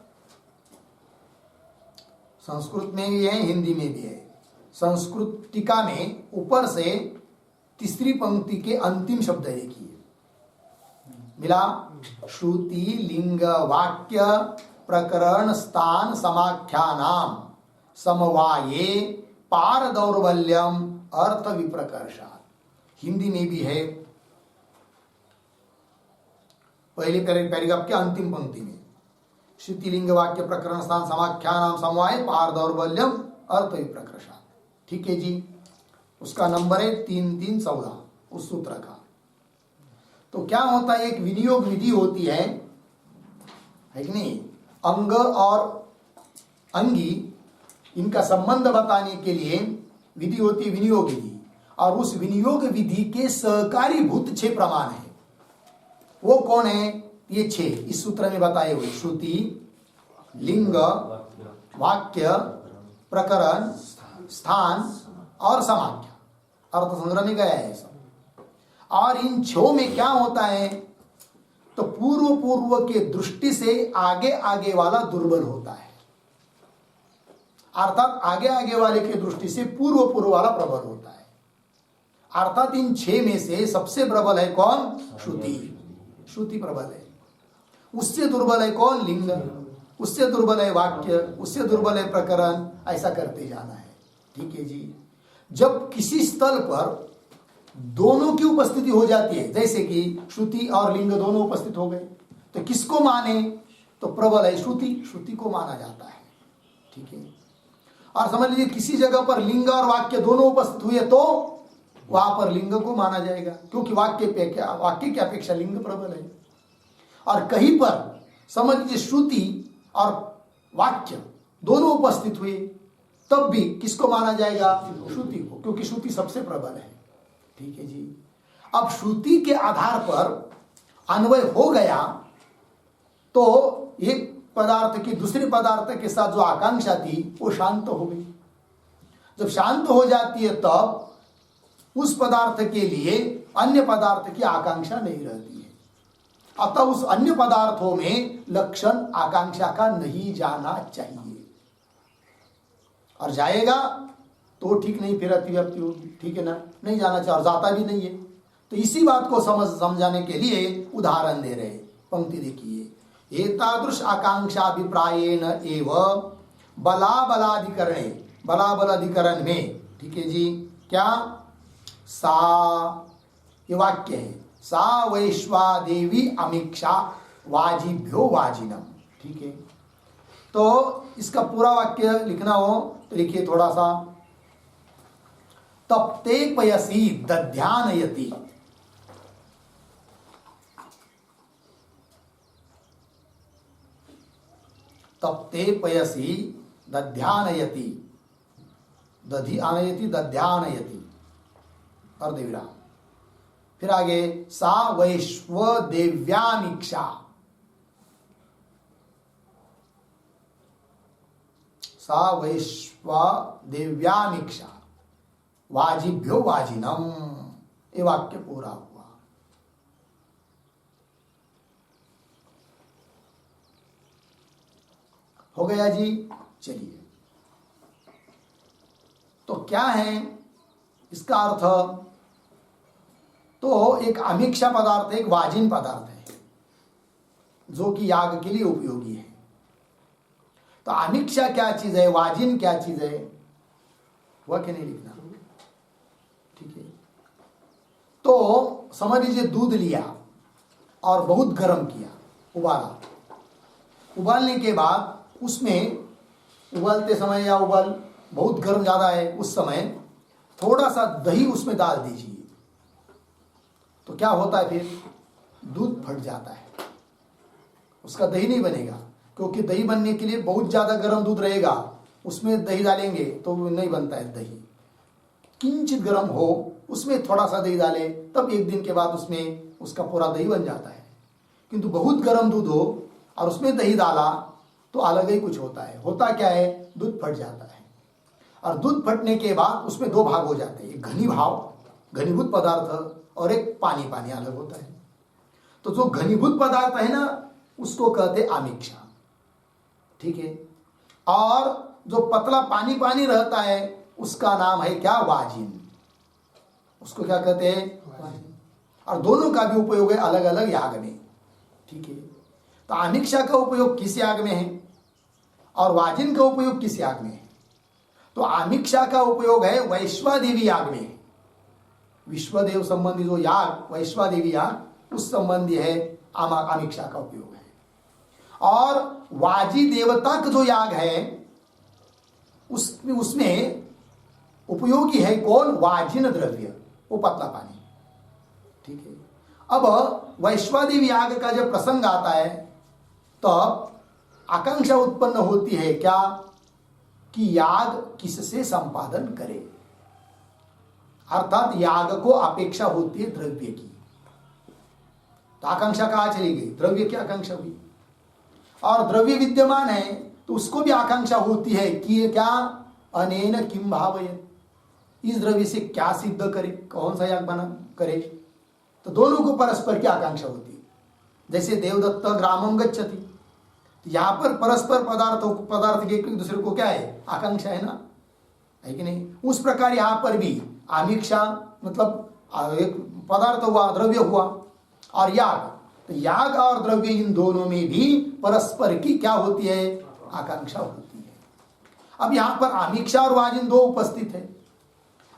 संस्कृत में भी है हिंदी में भी है। संस्कृत टीका में ऊपर से तीसरी पंक्ति के अंतिम शब्द देखिए, मिला। श्रुति लिंग वाक्य प्रकरण स्थान समाख्यानाम समवाये पार दौर्बल्यम अर्थ विप्रकर्षात्। हिंदी में भी है, पहले पैराग्राफ के अंतिम पंक्ति में श्रुति लिंग वाक्य प्रकरण स्थान समाख्यानाम समवाये पार दौर्बल्यम अर्थ विप्रकर्षात्। ठीक है जी, उसका नंबर है 3314 उस सूत्र का। तो क्या होता है, एक विनियोग विधि होती है कि नहीं, अंग और अंगी इनका संबंध बताने के लिए विधि होती है विनियोग विधि, और उस विनियोग विधि के सहकारी भूत 6 प्रमाण है। वो कौन है? ये 6 इस सूत्र में बताए हुए, श्रुति लिंग वाक्य प्रकरण स्थान और समाख्या, अर्थ संग्रह में गया है सब। और इन 6 में क्या होता है, तो पूर्व पूर्व के दृष्टि से आगे आगे वाला दुर्बल होता है, अर्थात आगे आगे वाले के दृष्टि से पूर्व पूर्व वाला प्रबल होता है। अर्थात इन 6 में से सबसे प्रबल है कौन? श्रुति। श्रुति प्रबल है। उससे दुर्बल है कौन? लिंग। उससे दुर्बल है वाक्य, उससे दुर्बल है प्रकरण। ऐसा करते जाना है। ठीक है जी। जब किसी स्थल पर दोनों की उपस्थिति हो जाती है, जैसे कि श्रुति और लिंग दोनों उपस्थित हो गए, तो किसको माने? तो प्रबल है श्रुति, श्रुति को माना जाता है। ठीक है। और समझ लीजिए किसी जगह पर लिंग और वाक्य दोनों उपस्थित हुए तो वहां पर लिंग को माना जाएगा, क्योंकि वाक्य की अपेक्षा लिंग प्रबल है। और कहीं पर समझ लीजिए श्रुति और वाक्य दोनों उपस्थित हुए, तब भी किसको माना जाएगा? श्रुति को, क्योंकि श्रुति सबसे प्रबल है। ठीक है जी। अब श्रुति के आधार पर अन्वय हो गया तो एक पदार्थ की दूसरे पदार्थ के साथ जो आकांक्षा थी वो शांत हो गई। जब शांत हो जाती है तब उस पदार्थ के लिए अन्य पदार्थ की आकांक्षा नहीं रहती है। अतः उस अन्य पदार्थों में लक्षण आकांक्षा का नहीं जाना चाहिए, और जाएगा तो ठीक नहीं, फिर अतिव्याप्ति होगी। ठीक है ना, नहीं जाना चाहिए और जाता भी नहीं है। तो इसी बात को समझाने के लिए उदाहरण दे रहे। पंक्ति देखिए, एतादृश आकांक्षाभिप्रायेण एव बलाबलाधिकरणे, बलाबलाधिकरण में, ठीक है जी, क्या? सा, ये वाक्य है, सा वैश्वादेवी अमीक्षा वाजिभ्यो वाजिनम। ठीक है। तो इसका पूरा वाक्य लिखना हो तो लिखिए थोड़ा सा, तप्ते पयसी दध्यानयति, तप्ते पयसी दध्यानयति, दधि आनयति दध्यानयति अर्धविराम। फिर आगे, सा वैश्व देव्यामीक्षा, सा वैश्व देव्यामीक्षा वाजिभ्यो वाजिनम। ये वाक्य पूरा हुआ। हो गया जी। चलिए, तो क्या है इसका अर्थ? तो एक अमीक्षा पदार्थ है, एक वाजिन पदार्थ है जो कि याग के लिए उपयोगी है। तो अमीक्षा क्या चीज है, वाजिन क्या चीज है, वह क्या नहीं लिखना। ठीक है। तो समझ लीजिए दूध लिया और बहुत गर्म किया, उबाला। उबालने के बाद उसमें उबालते समय या उबाल बहुत गर्म ज्यादा है उस समय थोड़ा सा दही उसमें डाल दीजिए, तो क्या होता है? फिर दूध फट जाता है, उसका दही नहीं बनेगा। क्योंकि दही बनने के लिए बहुत ज्यादा गर्म दूध रहेगा, उसमें दही डालेंगे तो नहीं बनता है दही। किंचित गर्म हो, उसमें थोड़ा सा दही डाले, तब एक दिन के बाद उसमें उसका पूरा दही बन जाता है। किंतु बहुत गर्म दूध हो और उसमें दही डाला तो अलग ही कुछ होता है। होता क्या है? दूध फट जाता है। और दूध फटने के बाद उसमें 2 भाग हो जाते हैं, एक घनी भाव, घनीभूत पदार्थ, और एक पानी पानी अलग होता है। तो जो घनीभूत पदार्थ है ना, उसको कहते आमीक्षा। ठीक है। और जो पतला पानी पानी रहता है उसका नाम है क्या? वाजिन। उसको क्या कहते हैं? वाजिन। और दोनों का भी उपयोग है अलग अलग याग में। ठीक है। तो आमिक्षा का उपयोग किस याग में है और वाजिन का उपयोग किस याग में है? तो आमिक्षा का उपयोग है वैश्वादेवी याग में। विश्वदेव संबंधी जो याग वैश्वादेवी याग उस संबंधी है आमिक्षा का उपयोग है। और वाजी देवता का जो याग है उसमें उपयोगी है कौन? वाजिन द्रव्य, वो पतला पानी, ठीक है। अब वैश्वादेवी याग का जब प्रसंग आता है तब आकांक्षा उत्पन्न होती है क्या कि याग किससे संपादन करे, अर्थात याग को अपेक्षा होती है द्रव्य की। तो आकांक्षा कहां चली गई? द्रव्य की आकांक्षा हुई। और द्रव्य विद्यमान है तो उसको भी आकांक्षा होती है कि ये क्या अनेन किम भावयेत्, इस द्रव्य से क्या सिद्ध करे, कौन सा याग बना करे। तो दोनों को परस्पर की आकांक्षा होती है। जैसे देवदत्त ग्रामम गच्छति, यहां पर परस्पर पदार्थ के एक दूसरे को क्या है? आकांक्षा है ना, है कि नहीं? उस प्रकार यहां पर भी आमिक्षा मतलब एक पदार्थ हुआ, द्रव्य हुआ, और याग। तो याग और द्रव्य इन दोनों में भी परस्पर की क्या होती है? आकांक्षा होती है। अब यहां पर आमिक्षा और वाजिन दो उपस्थित है।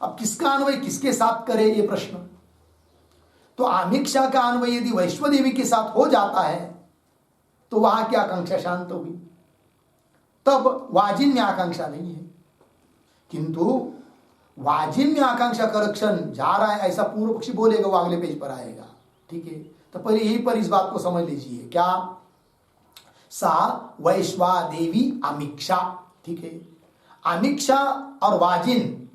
अब किसका अन्वय किसके साथ करे ये प्रश्न। तो आमिक्षा का अन्वय यदि वैश्वदेवी के साथ हो जाता है तो वहां की आकांक्षा शांत हुई, तब वाजिन में आकांक्षा नहीं है। किंतु वाजिन में आकांक्षा करेक्शन जा रहा है ऐसा पूर्व पक्षी बोलेगा, वो अगले पेज पर आएगा, ठीक है। तो पहले यही पर इस बात को समझ लीजिए, क्या सा वैश्वादेवी आमिक्षा, ठीक है। आमिक्षा और वाजिन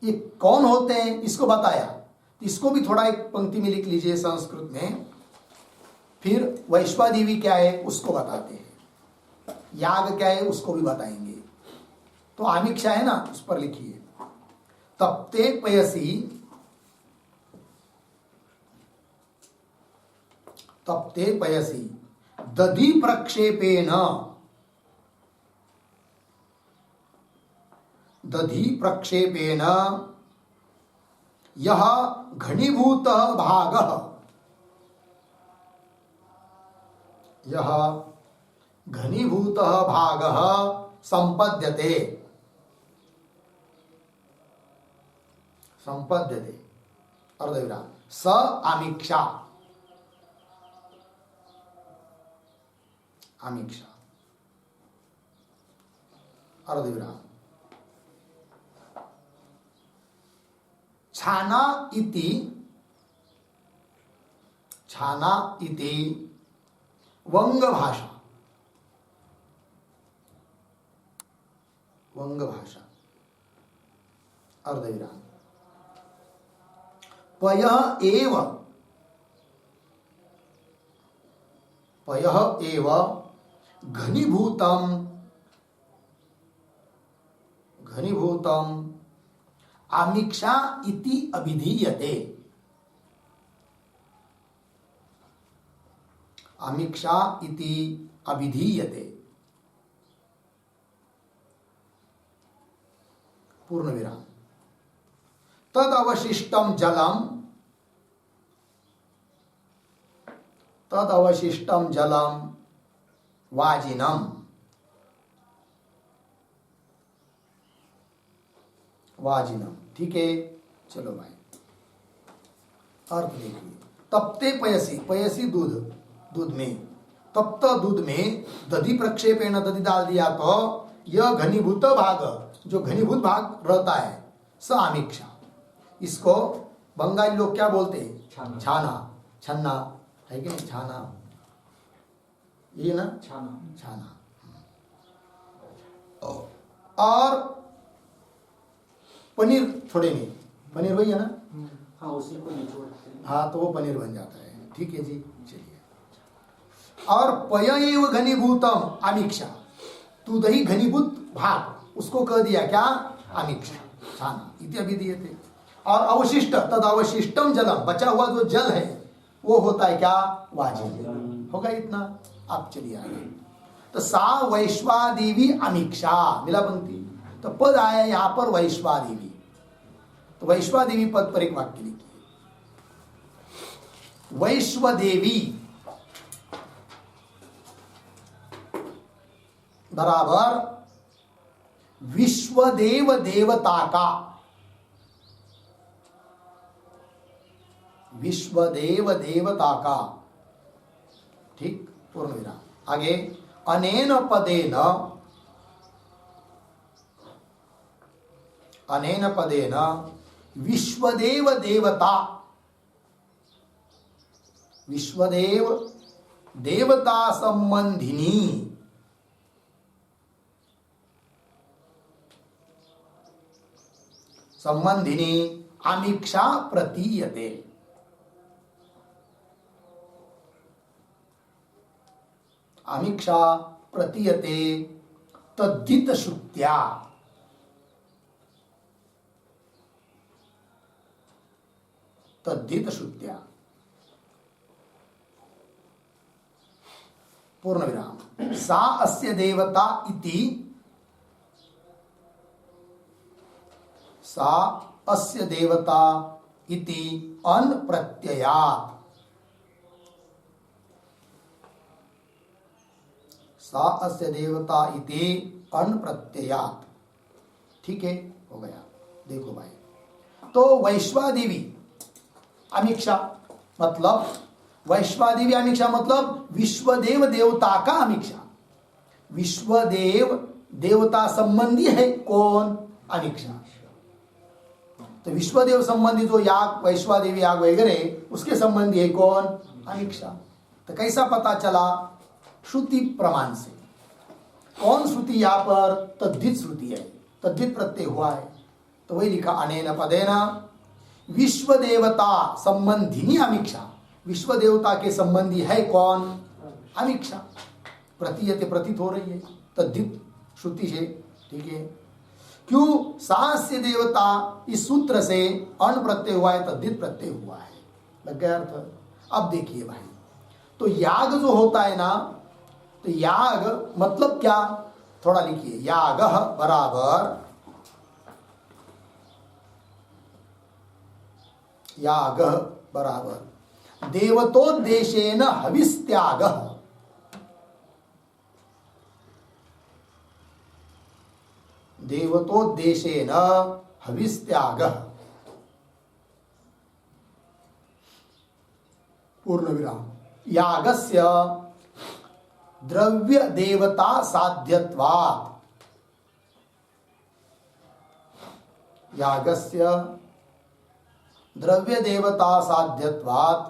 ये कौन होते हैं इसको बताया। इसको भी थोड़ा एक पंक्ति में लिख लीजिए संस्कृत में, फिर वैश्वादेवी क्या है उसको बताते हैं, याग क्या है उसको भी बताएंगे। तो आमिक्षा है ना, उस पर लिखिए तप्ते पयसी, तप्ते पयसी दधि प्रक्षेपेण, दधि प्रक्षेपेण यह घनीभूत भागः, यह घनीभूत भागः संपद्यते, संपद्यते अर्धविराम स आमिक्षा, आमिक्षा अर्धविराम छाना इति, छाना इति वंग भाषा, वंग भाषा अर्धविराम पयः एव, पयः एव घनीभूतम, घनीभूतम आमिक्षा इति अभिधीयते, आमिक्षा इति अभिधीयते पूर्ण विराम तद अवशिष्टम जलम, तद अवशिष्टम जलम वाजिनम, वाजिनम, ठीक है। चलो भाई अर्थ देखिए, तप्ते पयसी, पयसी दूध, दूध में, तप्त दूध में दधि प्रक्षेपेण, दधि डाल दिया तो यह घनीभूत भाग, जो घनीभूत भाग रहता है स आमिक्षा, इसको बंगाली लोग क्या बोलते हैं? छाना, छन्ना है कि नहीं? छाना, ये ना छाना, छाना। और पनीर छोड़ेंगे, पनीर वही है ना? हाँ, उसी को नहीं छोड़ते। हाँ, तो वो पनीर बन जाता है, ठीक है जी। चलिए, और पय एव घनीभूतम आमिक्षा, तू दही घनीभूत भाग उसको कह दिया क्या? आमिक्षा, छाना इत्यादि दिए थे। और अवशिष्ट, तद अवशिष्टम जलम, बचा हुआ जो जल है वो होता है क्या? वाजिन। होगा इतना। आप चलिए आगे। तो सा वैश्वादेवी आमिक्षा, मिला पंक्ति। तो पद आया यहां पर वैश्वादेवी, तो वैश्वादेवी पद पर एक वाक्य लिखिए। वैश्वदेवी बराबर विश्वदेव देवता का, विश्वदेव देवता का, ठीक, पूर्ण विराम। आगे अनेन पदेन, अनेन पदेन विश्वदेव देवता, विश्वदेव देवता संबंधिनी, संबंधिनी आमिक्षा प्रतीयते, आमिक्षा प्रतीयते तद्धित श्रुत्या, तद्धित श्रुत्या, पूर्ण विराम। सा अस्य देवता इति, सा अस्य देवता इति अन प्रत्ययात्, सा अस्य देवता इति अन प्रत्ययात्, ठीक है, हो गया। देखो भाई, तो वैश्वादेवी आमिक्षा मतलब, वैश्वादेवी आमिक्षा मतलब विश्वदेव देवता का आमिक्षा, विश्वदेव देवता संबंधी है कौन? आमिक्षा। तो विश्वदेव संबंधी जो याग, वैश्वादेवी याग वगैरह, उसके संबंधी है कौन? आमिक्षा। तो कैसा पता चला? श्रुति प्रमाण से। कौन श्रुति? यहां पर तद्धित श्रुति है, तद्धित प्रत्यय हुआ है, तो वही लिखा अनेन पदेना विश्व देवता संबंधिनी आमिक्षा, विश्व देवता के संबंधी है कौन? आमिक्षा। प्रतीयते प्रतीत हो रही है तद्धित श्रुति से, ठीक है। क्यों? सास्य देवता, इस सूत्र से अन प्रत्यय हुआ है, तद्धित प्रत्यय हुआ है, लग गया अर्थ। अब देखिए भाई, तो याग जो होता है ना, तो याग मतलब क्या? थोड़ा लिखिए, याग बराबर, याग बराबर देवतोद्देशेन हविस्त्याग, देवतोद्देशेन हविस्त्याग, पूर्ण विराम। यागस्य द्रव्य देवता साध्यत्वात्, यागस्य द्रव्य देवता साध्यत्वात्,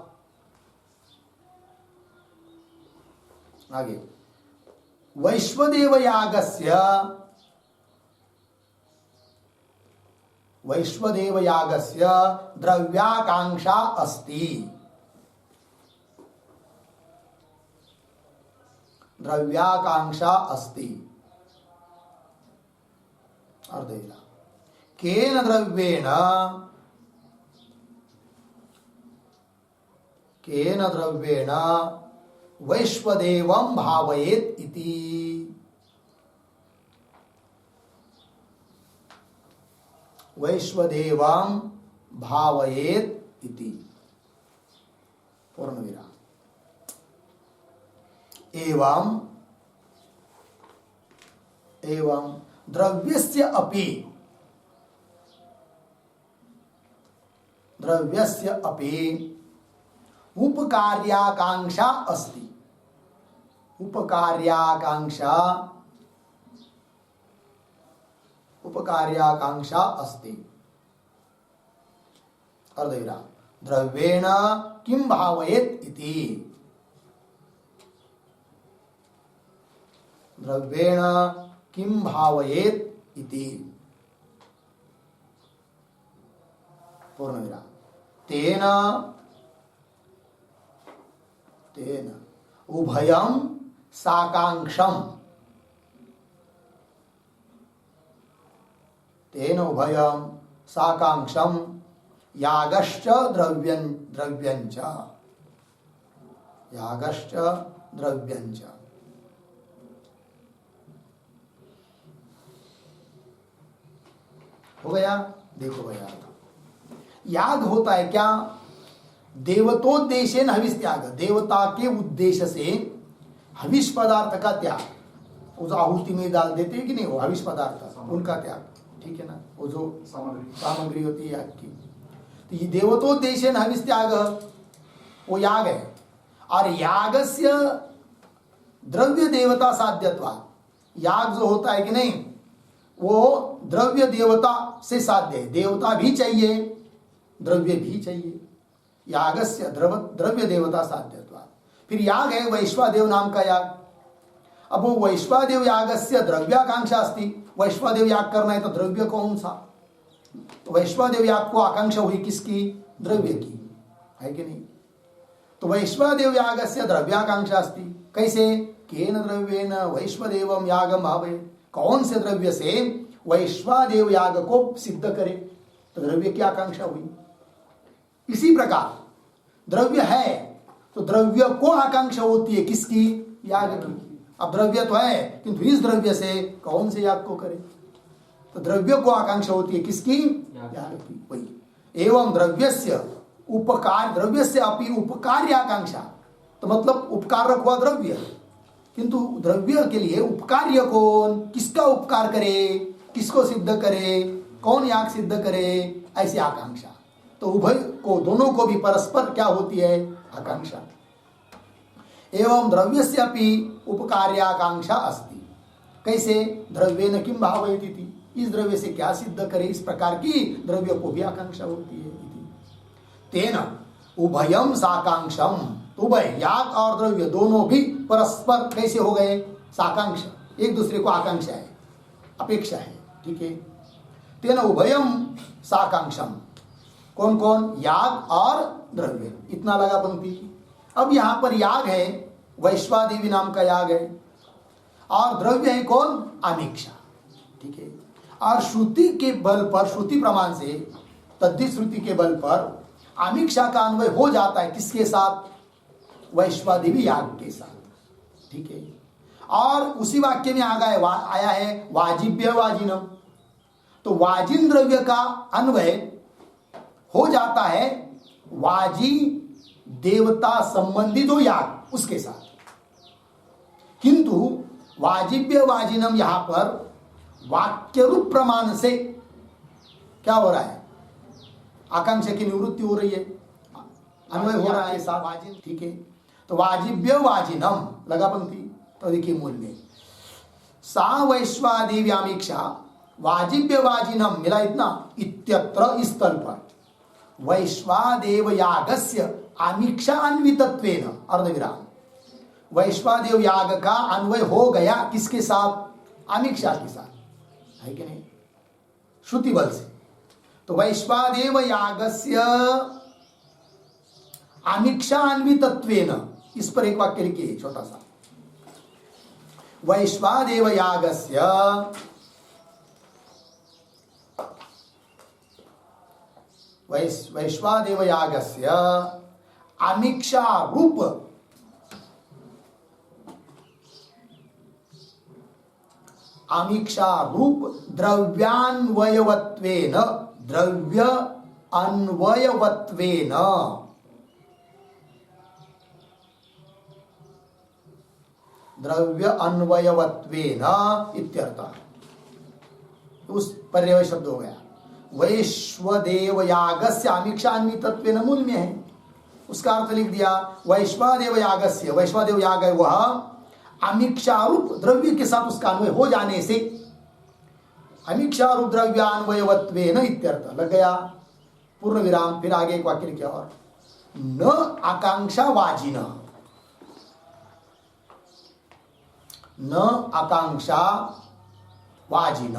आगे वैश्वदेव यागस्य, वैश्वदेव यागस्य द्रव्याकांक्षा अस्ति, द्रव्याकांक्षा अस्ति, अर्धेला केन द्रव्येण, केन द्रव्येण वैश्वदेवं भावयेत् इति, वैश्वदेवं भावयेत् इति, पूर्ण विराम। एवं एवं द्रव्यस्य अपि, द्रव्यस्य अपि उपकार्याकांक्षा अस्ति, उपकार्याकांक्षा, उपकार्याकांक्षा अस्ति, अर्धविराम। द्रव्येण किं भावयेत् इति, द्रव्येण किं भावयेत् इति, पूर्ण विराम। तेन, तेन उभयं साकांक्षम, तेन उभयं साकांक्षम यागश्च द्रव्यं, द्रव्यंच, यागश्च द्रव्यंच। हो गया? देखो भैया, याग होता है क्या? देवतोद्देशेन हविष त्याग, देवता के उद्देश्य से हविष पदार्थ का त्याग, वो जो आहुति में डाल देते हैं कि नहीं, वो हविष पदार्थ, उनका त्याग, ठीक है ना, वो जो सामग्री होती है याग की। तो ये देवतोद्देश्य हविष त्याग वो याग है। और यागस्य द्रव्य देवता साध्यत्वा, याग जो होता है कि नहीं वो द्रव्य देवता से साध्य है, देवता भी चाहिए द्रव्य भी चाहिए, यागस्य द्रव्य देवता साध्यत्वा। फिर याग है वैश्वादेव नाम का याग। अब वो वैश्वादेव यागस्य द्रव्याकांक्षा अस्ति, वैश्वादेव याग करना है तो द्रव्य कौन सा, तो वैश्वादेव याग को आकांक्षा हुई किसकी, द्रव्य की, है कि नहीं। तो वैश्वादेव यागस्य द्रव्याकांक्षा अस्ति, कैसे, केन द्रव्येन वैश्वदेवम यागम भावे, कौन से द्रव्य से वैश्वादेव याग को सिद्ध करे, तो द्रव्य की आकांक्षा हुई। इसी प्रकार द्रव्य है तो द्रव्य को आकांक्षा होती है किसकी, याग की। अब द्रव्य तो है किंतु इस द्रव्य से कौन से याग को करे, तो द्रव्य को आकांक्षा होती है किसकी, याग की। वही एवं द्रव्यस्य उपकार, द्रव्यस्य अपि उपकार्य आकांक्षा, तो मतलब उपकारक हुआ द्रव्य, किंतु द्रव्य के लिए उपकार्य कौन, किसका उपकार करे, किसको सिद्ध करे, कौन याग सिद्ध करे, ऐसी आकांक्षा। तो उभय को, दोनों को भी परस्पर क्या होती है, आकांक्षा। एवं द्रव्यस्य अपि उपकार्याकांक्षा अस्ति, कैसे, द्रव्येन किम भावयति इति, इस द्रव्य से क्या सिद्ध करे, इस प्रकार की द्रव्य को भी आकांक्षा होती है। तेन उभयम साकांक्षम, उभय याग और द्रव्य दोनों भी परस्पर कैसे हो गए, साकांक्षा, एक दूसरे को आकांक्षा है, अपेक्षा है, ठीक है। तेन उभयम साकांक्षम, कौन कौन, याग और द्रव्य, इतना लगा पंक्ति। अब यहां पर याग है वैश्वादेवी नाम का याग है, और द्रव्य है कौन, आमिक्षा, ठीक है। और श्रुति के बल पर, श्रुति प्रमाण से, तद्धित श्रुति के बल पर आमिक्षा का अन्वय हो जाता है किसके साथ, वैश्वादेवी याग के साथ, ठीक है। और उसी वाक्य में आया है वाजिब्य वाजिनम, तो वाजिन द्रव्य का अन्वय हो जाता है वाजी देवता संबंधित हो याग उसके साथ, किंतु वाजिब्य वाजिनम यहां पर वाक्य रूप प्रमाण से क्या हो रहा है, आकांक्षा की निवृत्ति हो रही है, अन्वय हो रहा है साथ वाजिन, ठीक है। तो वाजिब्य वाजिनम लगा पंक्ति, तो देखिए मूल में सा वैश्वादेव्यामीक्षा वाजिब्य वाजिनम मिला इतना, इत्यत्र इस तल पर वैश्वादेव यागस्य आमीक्षा अन्वितत्वेन अर्धविराम, वैश्वादेव याग का अन्वय हो गया किसके साथ, आमीक्षा के साथ, है कि नहीं, श्रुति बल से। तो वैश्वादेव यागस्य आमीक्षा अन्वितत्वेन, इस पर एक वाक्य लिखिए छोटा सा, वैश्वादेव यागस्य वैश्वादेव यागस्य आमीक्षा रूप द्रव्यान्वयवत्वेन, द्रव्य अन्वयवत्वेन, द्रव्य अन्वयवत्वेन इत्यर्थः, उस पर्याय शब्द हो गया। वैश्वदेव यागस्य आमीक्षा अन्वितत्वेन मूल में है, उसका अर्थ लिख दिया वैश्वादेव यागस्य, वैश्वादेव याग है वह आमीक्षा रूप द्रव्य के साथ उसका अन्वय हो जाने से, आमीक्षा रूप द्रव्यान्वयवत्वेन इत्यर्थ लग गया, पूर्ण विराम। फिर आगे एक वाक्य लिखा, और न आकांक्षा वाजिन, न आकांक्षा वाजिन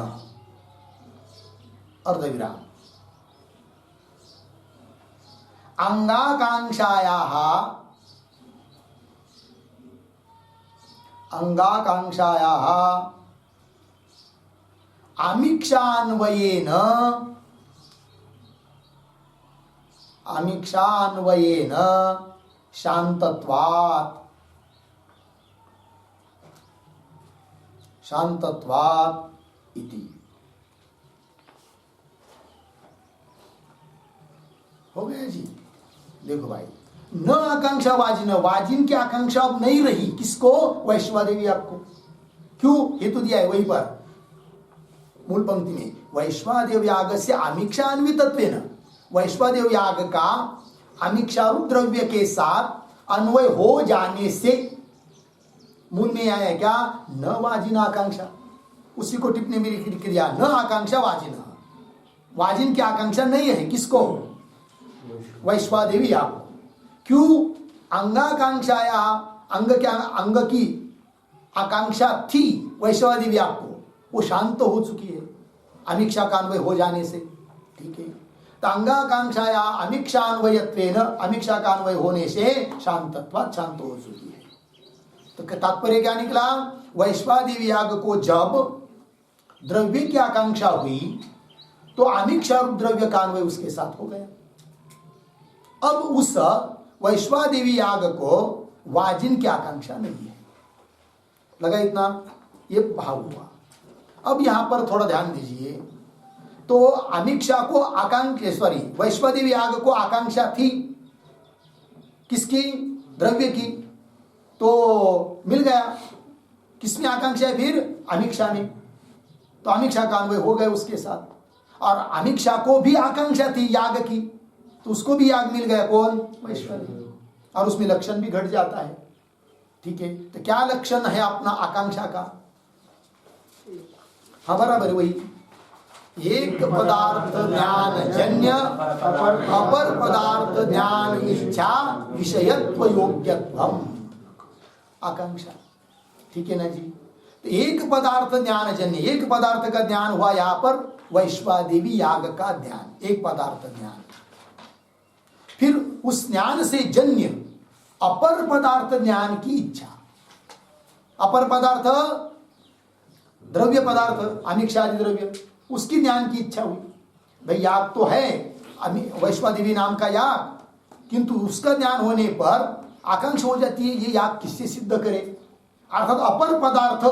अर्धविराम, अंगाकांक्षायाः आमीक्षान्वयेन शांतत्वात् इति। हो गया जी। देखो भाई, न आकांक्षा वाजिन, वाजिन की आकांक्षा अब नहीं रही, किसको, वैश्वादेवी याग को। क्यों हेतु दिया है वहीं पर मूल पंक्ति में, वैश्वादेव याग से आमिक्षान्वितत्वेन, वैश्वादेव याग का आमिक्षारूप द्रव्य के साथ अन्वय हो जाने से, मूल में आया क्या, न वाजिन आकांक्षा, उसी को टिप्पणी में लिख दिया, न आकांक्षा वाजिन, वाजिन की आकांक्षा नहीं है, किसको, वैश्वादेवी याग। क्यों, अंगाकांक्षाया, अंग की आकांक्षा थी वैश्वादेवी याग को, वो शांत तो हो चुकी है अमीक्षा का अन्वय हो जाने से, ठीक है। तो अंगाकांक्षाया अमीक्षान्वयत्वेन, अमीक्षा का अन्वय होने से शांतत्वात्, शांत हो चुकी है। तो तात्पर्य क्या निकला, वैश्वादेवी याग को जब द्रव्य की आकांक्षा हुई तो अमीक्षा रूप द्रव्य का अन्वय उसके साथ हो गया। अब उस वैश्वादेवी याग को वाजिन की आकांक्षा नहीं है, लगा इतना, ये भाव हुआ। अब यहां पर थोड़ा ध्यान दीजिए, तो अमीक्षा को आकांक्षा, सॉरी, वैश्वादेवी याग को आकांक्षा थी किसकी, द्रव्य की, तो मिल गया, किसमें आकांक्षा है फिर, अमीक्षा में, तो अमीक्षा का अन्वय हो गए उसके साथ। और अमीक्षा को भी आकांक्षा थी याग की, तो उसको भी याग मिल गया, कौन, वैश्वादेवी, और उसमें लक्षण भी घट जाता है, ठीक है। तो क्या लक्षण है अपना आकांक्षा का, हाँ बराबर वही, एक पदार्थ ज्ञान जन्य अपर पदार्थ ज्ञान इच्छा विषयत्व योग्यत्वम, आकांक्षा, ठीक है ना जी। तो एक पदार्थ ज्ञान जन्य, एक पदार्थ का ज्ञान हुआ यहां पर वैश्वादेवी याग का ज्ञान, एक पदार्थ ज्ञान, फिर उस ज्ञान से जन्य अपर पदार्थ ज्ञान की इच्छा, अपर पदार्थ द्रव्य पदार्थ अमीक्षादि द्रव्य, उसकी ज्ञान की इच्छा हुई। भाई याग तो है वैश्वादेवी नाम का याग, किंतु उसका ज्ञान होने पर आकांक्षा हो जाती है ये याग किससे सिद्ध करे, अर्थात अपर पदार्थ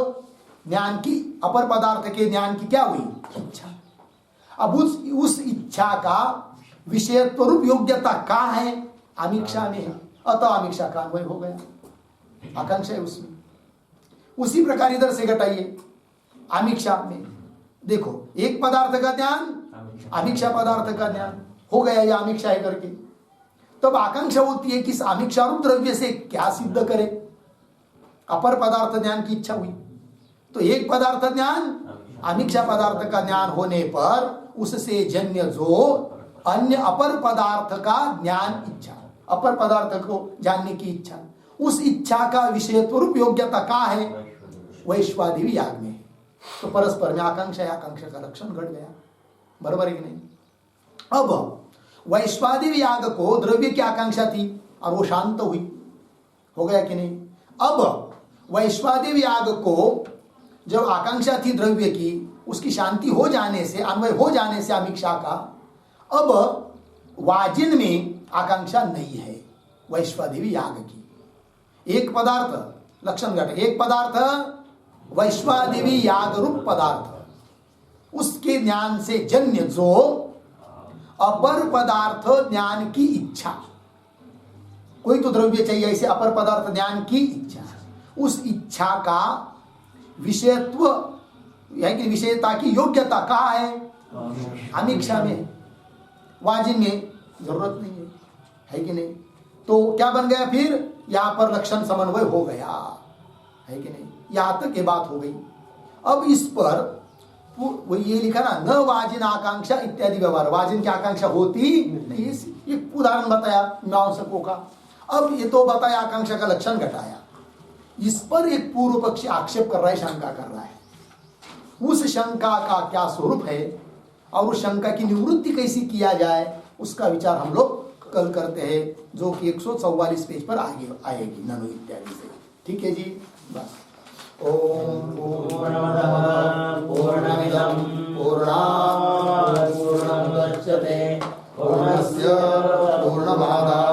ज्ञान की, अपर पदार्थ के ज्ञान की क्या हुई, इच्छा। अब उस इच्छा का विषयत्व रूप योग्यता कहाँ है, अमीक्षा में है, अतः अमीक्षा का अन्वय हो गया, आकांक्षा है उसमें। उसी प्रकार इधर से घटाइए, अमीक्षा में देखो एक पदार्थ का ज्ञान, अमीक्षा पदार्थ का ज्ञान हो गया, या अमीक्षा है करके, तब आकांक्षा होती है कि इस अमीक्षा रूप द्रव्य से क्या सिद्ध करे, अपर पदार्थ ज्ञान की इच्छा हुई। तो एक पदार्थ ज्ञान, अमीक्षा पदार्थ का ज्ञान होने पर उससे जन्य जो अन्य अपर पदार्थ का ज्ञान इच्छा, अपर पदार्थ को जानने की इच्छा, उस इच्छा का विषयत्व रूप योग्यता कहाँ है, वैश्वादेवी याग में। तो परस्पर में आकांक्षा या आकांक्षा का लक्षण घट गया, बराबर है कि नहीं। अब वैश्वादेवी याग को द्रव्य की आकांक्षा थी और वो शांत हुई, हो गया कि नहीं। अब वैश्वादेवी याग को जब आकांक्षा थी द्रव्य की, उसकी शांति हो जाने से, अन्वय हो जाने से अमीक्षा का, अब वाजिन में आकांक्षा नहीं है वैश्वादेवी याग की। एक पदार्थ लक्षण घट, एक पदार्थ वैश्वादेवी याग रूप पदार्थ, उसके ज्ञान से जन्य जो अपर पदार्थ ज्ञान की इच्छा, कोई तो द्रव्य चाहिए ऐसे अपर पदार्थ ज्ञान की इच्छा, उस इच्छा का विषयत्व यानी कि विषयता की योग्यता कहाँ है, अमीक्षा में, वाजिन में जरूरत नहीं है कि नहीं। तो क्या बन गया फिर, यहां पर लक्षण समन्वय हो गया, है कि नहीं। यहां तक ये बात हो गई। अब इस पर वो ये लिखा ना, न वाजिन आकांक्षा इत्यादि व्यवहार, वाजिन की आकांक्षा होती नहीं, एक उदाहरण बताया मीमांसकों का। अब ये तो बताया आकांक्षा का लक्षण घटाया, इस पर एक पूर्व पक्षी आक्षेप कर रहा है, शंका कर रहा है। उस शंका का क्या स्वरूप है और उस शंका की निवृत्ति कैसी किया जाए, उसका विचार हम लोग कल करते हैं, जो कि 144 पेज पर आगे आएगी ननु इत्यादि से। ठीक है जी, बस। ओम पूर्णमदः पूर्णमिदं पूर्णात् पूर्णमुदच्यते पूर्णस्य पूर्णमादाय